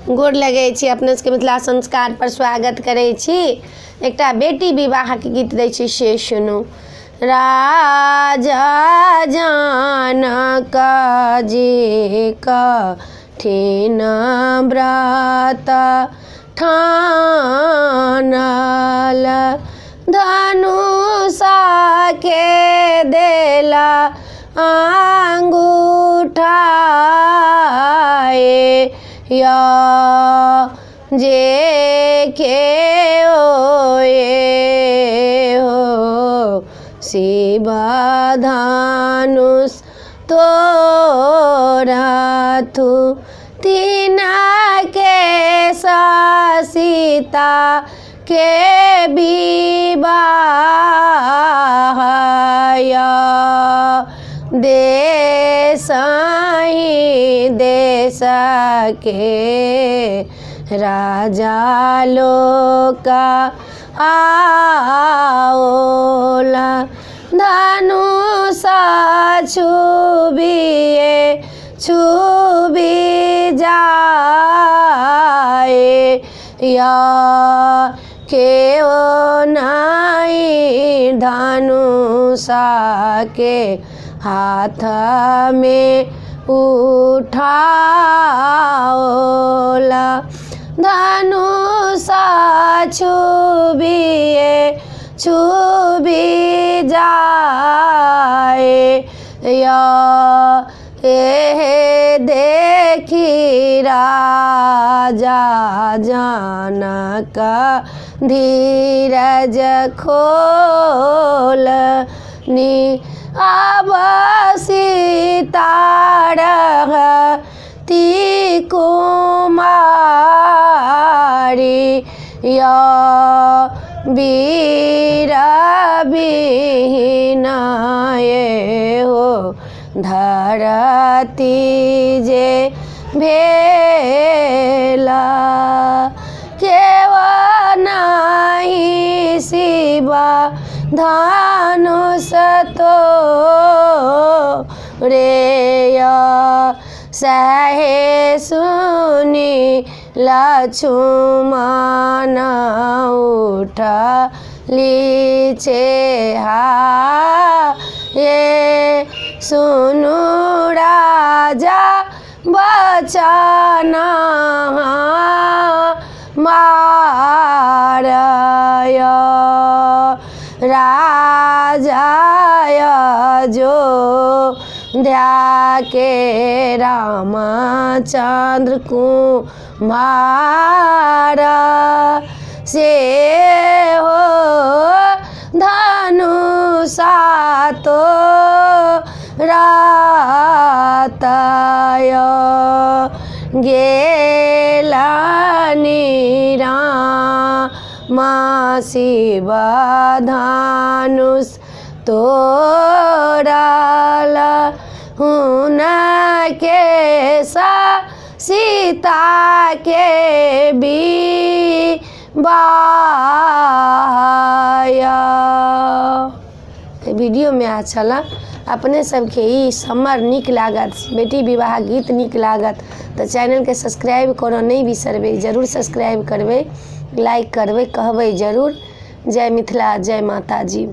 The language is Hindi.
गोर लगै छी अपने सबके मिथिला संस्कार पर स्वागत करै छी। एकटा बेटी विवाह के गीत दै छी से सुनू। राजा जनक जी कठिन व्रत ठानल, धनुषा के देला अंगूठा या जे के हो शिव धनुष तोरथु, तीना के सीता के विवाह देश ही देश के राजा लोक आओला, धनुष छुबी जाए या के ओ नहीं धनुषा के हाथ में उठाओला, धनुषा छुबी जाए या देखी राजा जनक धीरज खोलनी, अब सीता रहती कुमारी या वीर विहीन हो धरती जे भेला, केव नहीं शिव धनुष तोरे सहे सुनी लक्ष्मण उठ लीछे ये सुनु राजा बचन मारय, राजा अयोध्या के रामचंद्र कुमार से हो धनुषा तोरतय गेलनि राम शिव धनुष तोरल, हुनके सीता के विवाह। वीडियो में अच्छा ला अपने सबके ई समर निक लागत, बेटी विवाह गीत निक लागत तो चैनल के सब्सक्राइब करो नहीं बिसरबे, जरूर सब्सक्राइब करबे, लाइक करबे, कहबे जरूर। जय मिथिला, जय माता जी।